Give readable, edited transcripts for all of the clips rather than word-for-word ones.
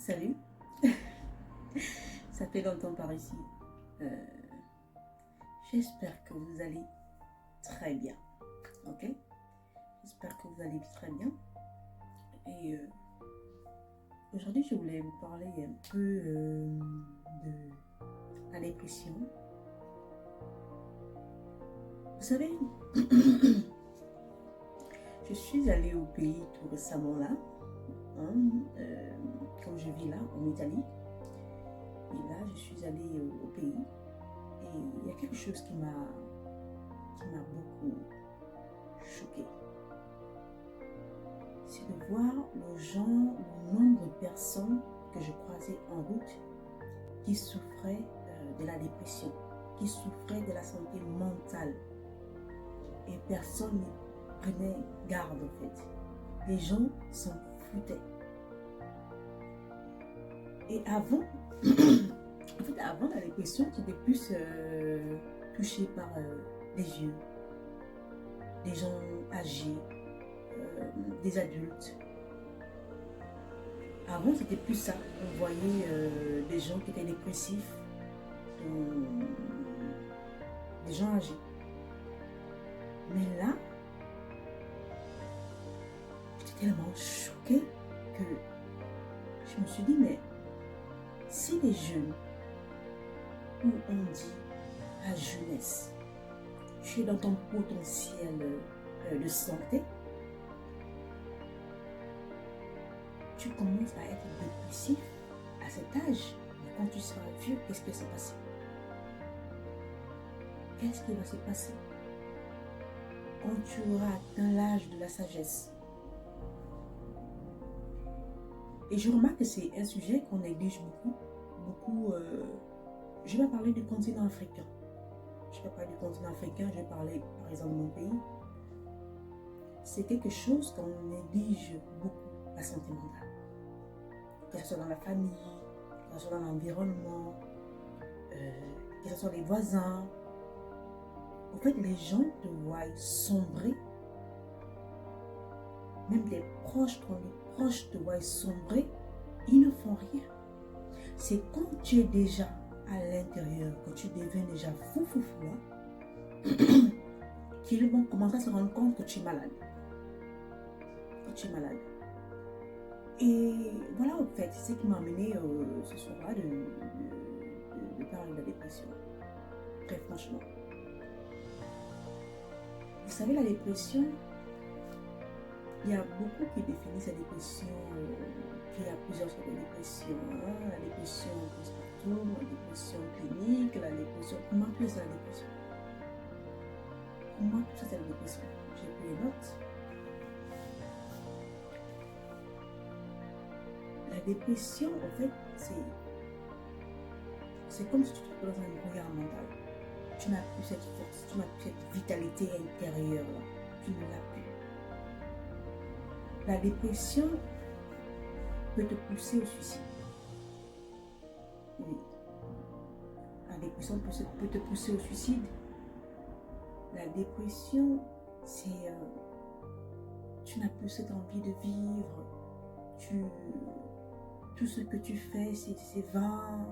Salut, ça fait longtemps par ici. J'espère que vous allez très bien, ok? J'espère que vous allez très bien. Et aujourd'hui, je voulais vous parler un peu de la dépression. Vous savez, je suis allée au pays tout récemment là, comme je vis là, en Italie. Et là, je suis allée au pays. Et il y a quelque chose qui m'a beaucoup choquée. C'est de voir le nombre de personnes que je croisais en route qui souffraient de la dépression, qui souffraient de la santé mentale. Et personne ne prenait garde en fait. Les gens s'en foutaient. Et avant, avant la dépression, tu étais plus touché par des vieux, des gens âgés, des adultes. Avant, c'était plus ça. On voyait des gens qui étaient dépressifs, des gens âgés. Mais là, j'étais tellement choquée que je me suis dit, mais si les jeunes, où on dit la jeunesse, tu es dans ton potentiel de santé, tu commences à être dépressif à cet âge. Mais quand tu seras vieux, qu'est-ce qui va se passer? Qu'est-ce qui va se passer quand tu auras atteint l'âge de la sagesse? Et je remarque que c'est un sujet qu'on néglige beaucoup. Je vais parler du continent africain. Je vais parler par exemple de mon pays. C'est quelque chose qu'on néglige beaucoup, la santé mentale. Que ce soit dans la famille, que ce soit dans l'environnement, que ce soit les voisins. En fait, les gens te voient sombrer. Même tes proches, quand les proches te voient sombrer, ils ne font rien. C'est quand tu es déjà à l'intérieur, quand tu deviens déjà fou là, qu'ils vont commencer à se rendre compte que tu es malade. Et voilà, en fait, c'est ce qui m'a amené ce soir-là de parler de la dépression. Très franchement. Vous savez, la dépression, il y a beaucoup qui définissent la dépression, qu'il y a plusieurs sortes de dépression. La dépression postpartum, la dépression clinique, la dépression. Comment appeler ça la dépression? Comment appeler ça la dépression? J'ai pris les notes. La dépression, en fait, c'est comme si tu te trouves dans un brouillard mental. Tu n'as plus cette force, tu n'as plus cette vitalité intérieure. Tu ne l'as plus. La dépression peut te pousser au suicide. Oui. La dépression peut te pousser au suicide. La dépression, c'est... tu n'as plus cette envie de vivre. Tout ce que tu fais, c'est vain.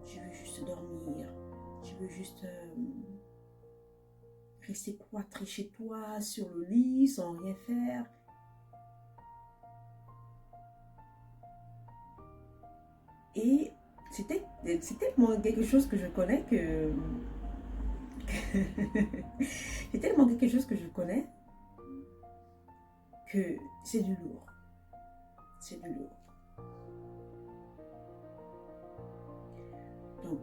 Tu veux juste dormir. Tu veux juste rester cloîtré chez toi, sur le lit, sans rien faire. Et c'était tellement quelque chose que je connais que... c'est tellement quelque chose que je connais que c'est du lourd. C'est du lourd. Donc,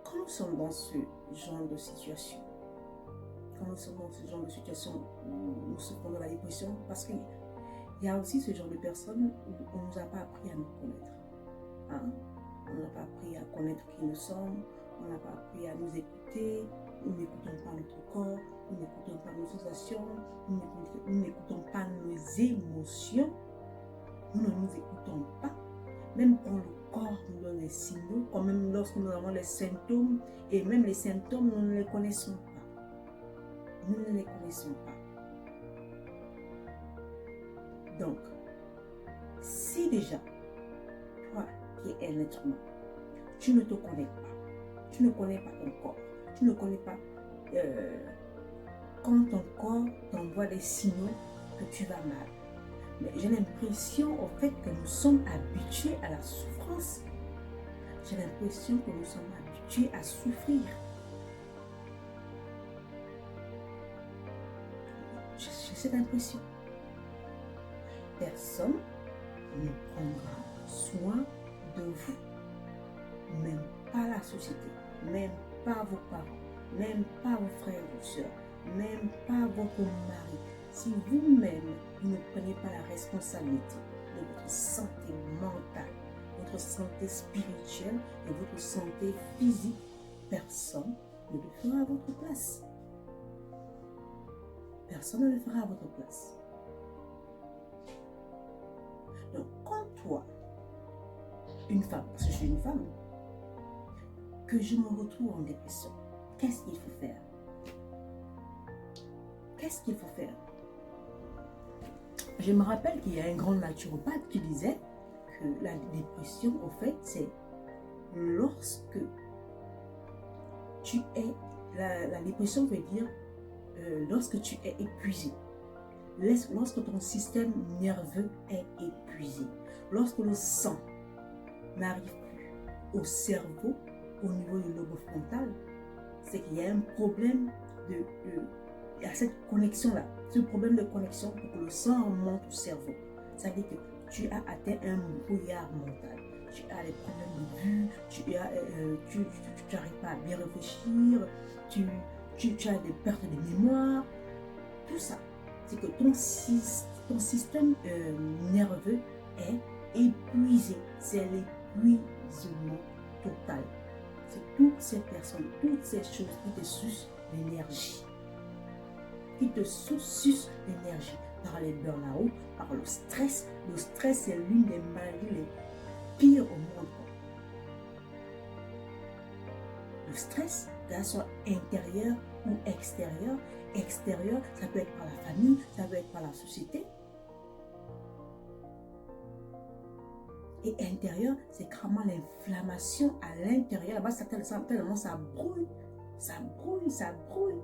quand nous sommes dans ce genre de situation, où nous souffrons de la dépression, parce qu'il y a aussi ce genre de personnes où on ne nous a pas appris à nous connaître. On n'a pas appris à connaître qui nous sommes, on n'a pas appris à nous écouter, nous n'écoutons pas notre corps, nous n'écoutons pas nos sensations, nous n'écoutons pas nos émotions, nous ne nous écoutons pas. Même quand le corps nous donne les signaux, quand même lorsque nous avons les symptômes, et même les symptômes, nous ne les connaissons pas. Nous ne les connaissons pas. Donc, si déjà, toi qui es un être humain, tu ne te connais pas, tu ne connais pas ton corps, tu ne connais pas quand ton corps t'envoie des signaux que tu vas mal. Mais j'ai l'impression au fait que nous sommes habitués à la souffrance. J'ai l'impression que nous sommes habitués à souffrir. J'ai cette impression. Personne ne prendra soin de vous. Même pas la société, même pas vos parents, même pas vos frères ou sœurs, même pas votre mari. Si vous-même, vous ne prenez pas la responsabilité de votre santé mentale, votre santé spirituelle et votre santé physique, personne ne le fera à votre place. Personne ne le fera à votre place. Donc, quand toi, une femme, parce que je suis une femme, que je me retrouve en dépression, qu'est-ce qu'il faut faire? Qu'est-ce qu'il faut faire? Je me rappelle qu'il y a un grand naturopathe qui disait que la dépression, au fait, c'est lorsque tu es... La dépression veut dire lorsque tu es épuisé. Lorsque ton système nerveux est épuisé. Lorsque le sang n'arrive plus au cerveau, au niveau du lobe frontal, c'est qu'il y a un problème il y a cette connexion-là, ce problème de connexion pour que le sang remonte au cerveau. Ça veut dire que tu as atteint un brouillard mental. Tu as des problèmes de vue, tu n'arrives pas à bien réfléchir, tu as des pertes de mémoire. Tout ça, c'est que ton système nerveux est épuisé. C'est l'épuisement total. C'est toutes ces personnes, toutes ces choses qui te sucent l'énergie. Qui te sucent l'énergie par les burn-out, par le stress. Le stress, c'est l'une des maladies les pires au monde. Le stress, que ce soit intérieur ou extérieur. Extérieur, ça peut être par la famille, ça peut être par la société. Et intérieur, c'est carrément l'inflammation à l'intérieur. Là-bas, tellement ça brûle, ça brûle, ça brûle.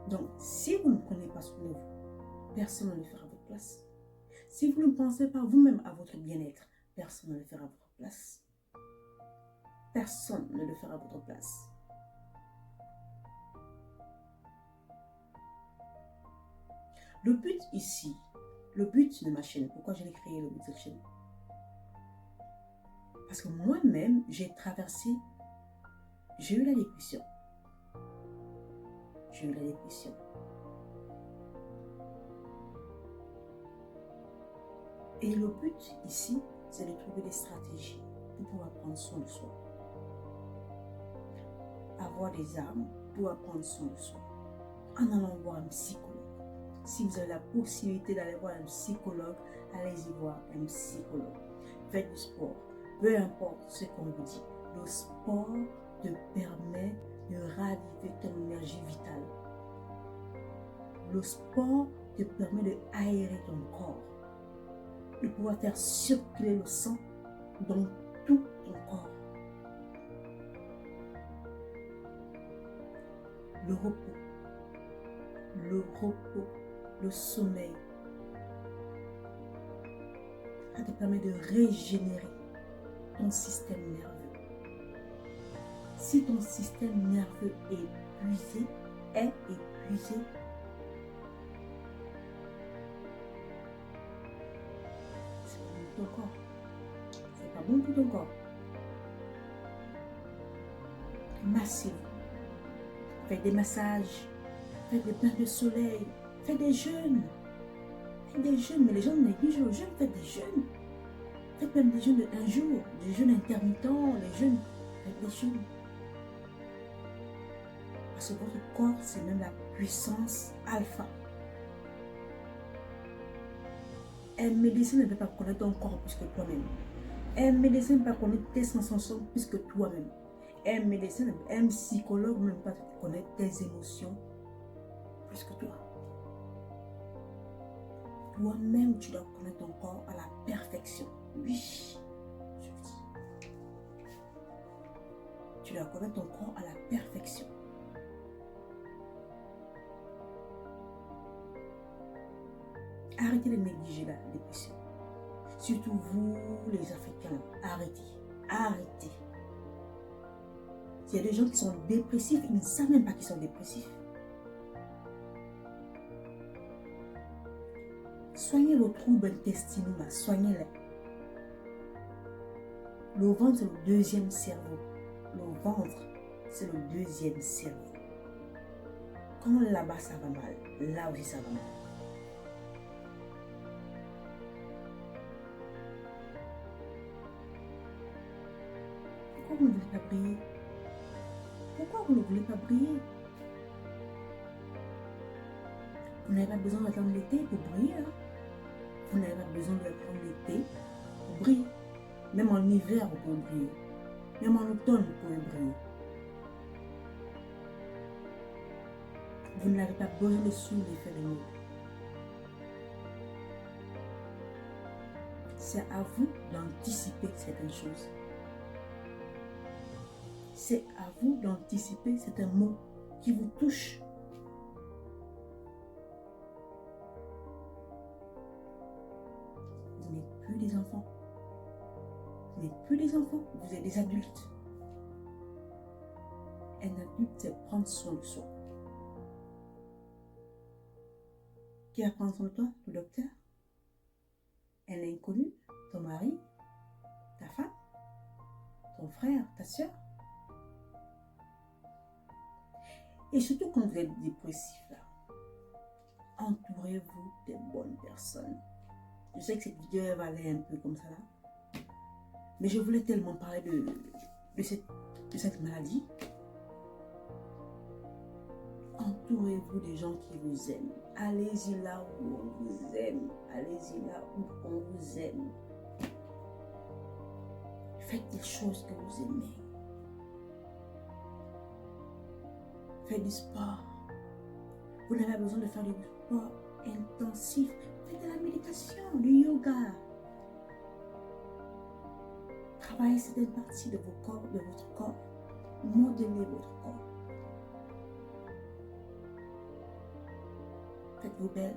Donc, si vous ne prenez pas soin de vous, personne ne le fera à votre place. Si vous ne pensez pas vous-même à votre bien-être, personne ne le fera à votre place. Personne ne le fera à votre place. Le but ici, le but de ma chaîne, pourquoi je l'ai créé le but de cette chaîne? Parce que moi-même, j'ai eu la dépression. J'ai eu la dépression. Et le but ici, c'est de trouver des stratégies pour pouvoir prendre soin de soi. Avoir des armes pour prendre soin de soi. En allant voir un psychologue. Si vous avez la possibilité d'aller voir un psychologue, allez-y voir un psychologue. Faites du sport. Peu importe ce qu'on vous dit. Le sport te permet de raviver ton énergie vitale. Le sport te permet d'aérer ton corps. De pouvoir faire circuler le sang dans tout ton corps. Le repos. Le repos. Le sommeil. Ça te permet de régénérer ton système nerveux. Si ton système nerveux est épuisé, c'est pas bon pour ton corps. C'est pas bon pour ton corps. Massez-vous. Faites des massages. Faites des bains de soleil. Faites des jeûnes. Faites des jeûnes. Mais les gens négligent le jeûne. Faites des jeûnes. Faites même des jeûnes de 1 jour. Des jeûnes intermittents. Des jeûnes. Faites des jeûnes. Parce que votre corps, c'est même la puissance alpha. Un médecin ne peut pas connaître ton corps plus que toi-même. Un médecin ne peut pas connaître tes sensations plus que toi-même. Un médecin, un psychologue ne peut pas connaître tes émotions plus que toi. toi-même, tu dois connaître ton corps à la perfection. Oui, je le dis. Tu dois connaître ton corps à la perfection. Arrêtez de négliger la dépression. Surtout vous, les Africains, arrêtez. Arrêtez. Il y a des gens qui sont dépressifs, ils ne savent même pas qu'ils sont dépressifs. Soignez vos troubles intestinaux, soignez-les. Le ventre, c'est le deuxième cerveau. Le ventre, c'est le deuxième cerveau. Quand là-bas, ça va mal, là aussi, ça va mal. Pourquoi vous ne voulez pas briller? Pourquoi vous ne voulez pas briller? Vous n'avez pas besoin d'attendre l'été pour briller. Hein? Vous n'avez pas besoin d'attendre l'été pour briller. Même en hiver, vous pouvez briller. Même en automne, vous pouvez briller. Vous n'avez pas besoin de suivre l'effet de mode. C'est à vous d'anticiper certaines choses. C'est à vous d'anticiper certains mots qui vous touchent. Vous n'êtes plus des enfants. Vous n'êtes plus des enfants, vous êtes des adultes. Un adulte, c'est prendre soin de soi. Qui va prendre soin de toi? Le docteur? Un inconnu? Ton mari? Ta femme? Ton frère? Ta soeur? Et surtout quand vous êtes dépressif, là, entourez-vous des bonnes personnes. Je sais que cette vidéo va aller un peu comme ça là. Mais je voulais tellement parler de cette maladie. Entourez-vous des gens qui vous aiment. Allez-y là où on vous aime. Allez-y là où on vous aime. Faites des choses que vous aimez. Faites du sport. Vous n'avez pas besoin de faire du sport intensif. Faites de la méditation, du yoga. Travaillez certaines parties de votre corps. Modelez votre corps. Faites-vous belle.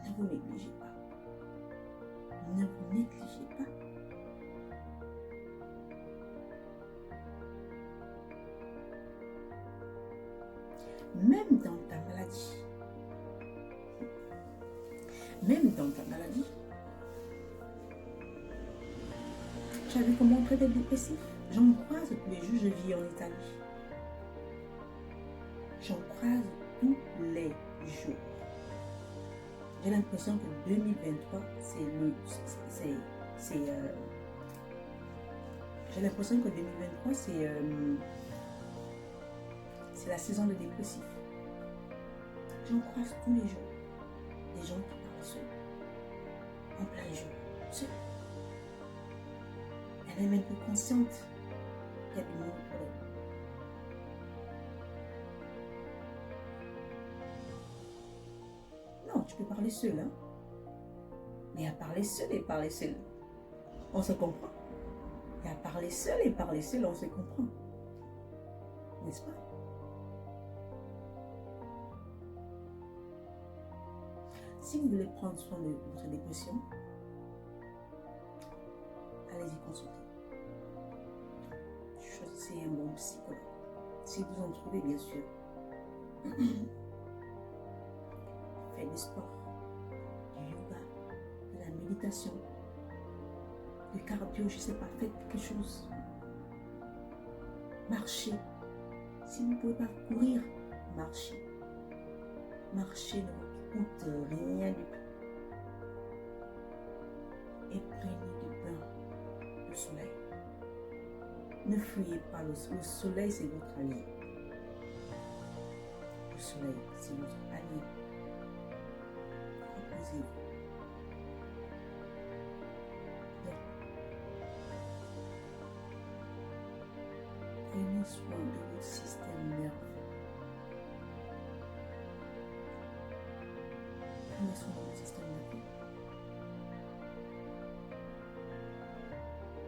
Ne vous négligez pas. Ne vous négligez pas. Même dans ta maladie, tu as vu comment on traite les dépressifs? J'en croise tous les jours, je vis en Italie. J'en croise tous les jours. J'ai l'impression que 2023, j'ai l'impression que 2023, c'est la saison des dépressifs. J'en croise tous les jours. Des gens qui parlent seuls. En plein jour. Seuls. Elle est même plus consciente qu'il y a du monde pour elle. Non, tu peux parler seul, hein. Mais à parler seul et parler seul, on se comprend. Et à parler seul et parler seul, on se comprend. N'est-ce pas? Si vous voulez prendre soin de votre dépression, allez-y consulter. Choisissez un bon psychologue. Si vous en trouvez, bien sûr. Faites du sport, du yoga, de la méditation, du cardio, je ne sais pas, faites quelque chose. Marchez. Si vous ne pouvez pas courir, marchez. Marchez ne vous coûte rien du tout. Et prenez du bain de soleil. Ne fuyez pas le soleil, c'est votre allié. Le soleil, c'est votre allié. Reposez-vous. Prenez soin de votre système nerveux. Prenez soin de votre système nerveux.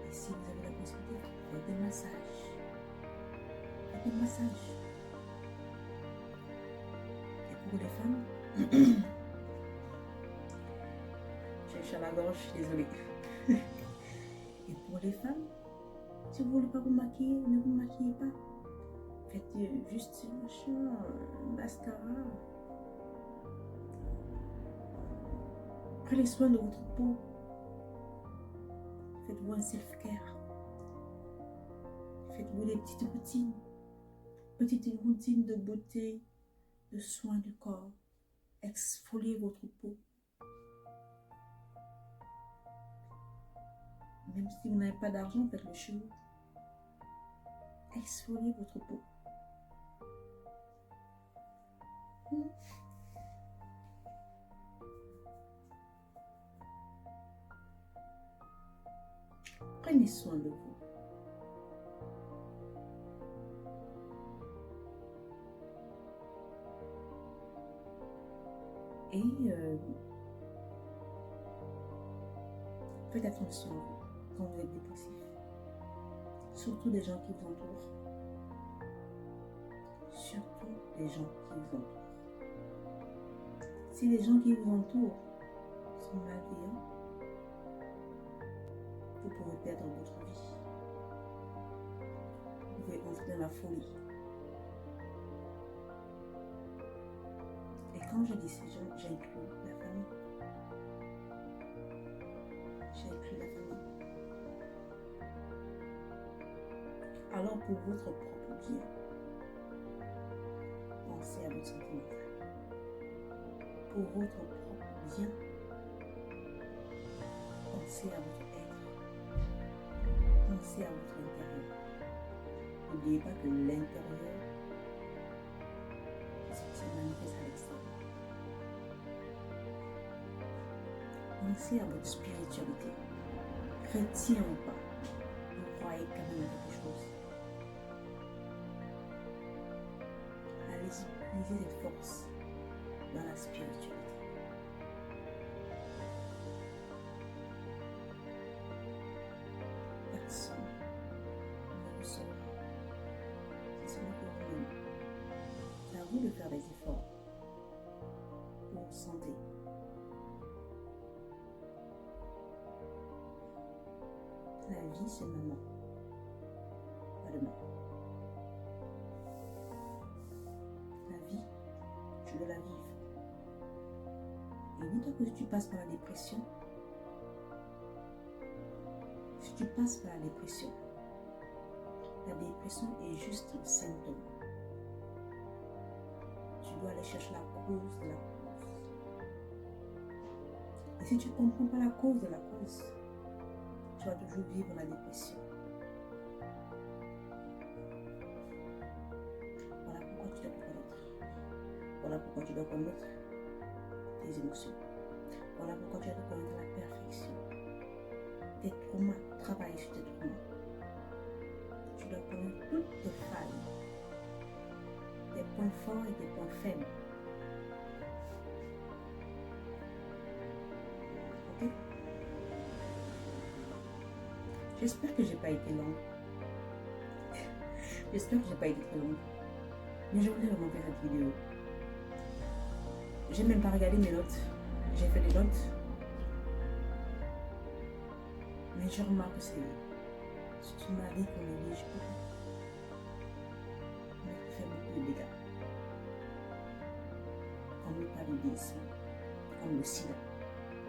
Et si vous avez la possibilité, faites des massages. Faites des massages. Et pour les femmes, j'ai chaud à la gorge, je suis désolée. Et pour les femmes, si vous ne voulez pas vous maquiller, ne vous maquillez pas. Faites juste machin, mascara. Prenez soin de votre peau. Faites-vous un self-care. Faites-vous des petites routines. Petites routines de beauté, de soins du corps. Exfoliez votre peau. Même si vous n'avez pas d'argent, faites-le chez vous. Exfoliez votre peau. Prenez soin de vous. Et faites attention à vous quand vous êtes dépressif. Surtout des gens qui vous entourent. Surtout des gens qui vous entourent. Si les gens qui vous entourent sont malveillants, vous pouvez perdre votre vie. Vous pouvez entrer dans la folie. Et quand je dis ces gens, j'inclus la famille. J'inclus la famille. Alors pour votre propre bien, pensez à votre santé mentale. Pour votre propre bien, pensez à votre être. Pensez à votre intérieur. N'oubliez pas que l'intérieur, c'est ce qui se manifeste à l'extérieur. Pensez à votre spiritualité. Chrétien ou pas, vous croyez quand même à quelque chose. Allez-y, puisez cette force dans la spiritualité. Personne ne vous sauvera. C'est seulement pour vous-même. C'est à vous de faire des efforts pour votre santé. La vie, c'est maintenant, pas demain. La vie, je veux la vivre. Et dis-toi que si tu passes par la dépression, la dépression est juste un symptôme. Tu dois aller chercher la cause de la cause. Et si tu ne comprends pas la cause de la cause, tu vas toujours vivre la dépression. Voilà pourquoi tu dois te connaître. Voilà pourquoi tu dois connaître tes émotions. Voilà pourquoi tu dois te connaître la perfection. Tes traumas, travailler sur tes traumas. Tu dois connaître toutes tes failles, tes points forts et tes points faibles. Ok? J'espère que j'ai pas été longue. J'espère que j'ai pas été très longue. Mais je voulais vraiment faire cette vidéo. J'ai même pas regardé mes notes. J'ai fait des notes. Mais je remarque que c'est une maladie qu'on néglige beaucoup. Mais qui fait beaucoup de dégâts. Comme le paludisme, comme le sida,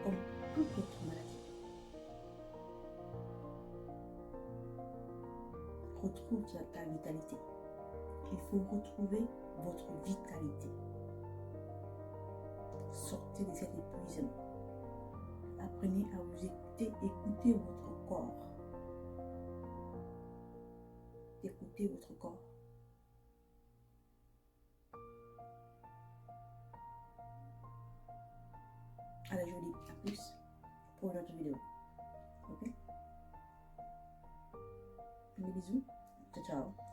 comme toute autre maladie. Retrouve ta vitalité. Il faut retrouver votre vitalité. Sortez de cet épuisement. Apprenez à vous écouter votre corps. Écoutez votre corps. Allez, je vous dis à plus pour une autre vidéo. Ok? Des bisous. Ciao, ciao.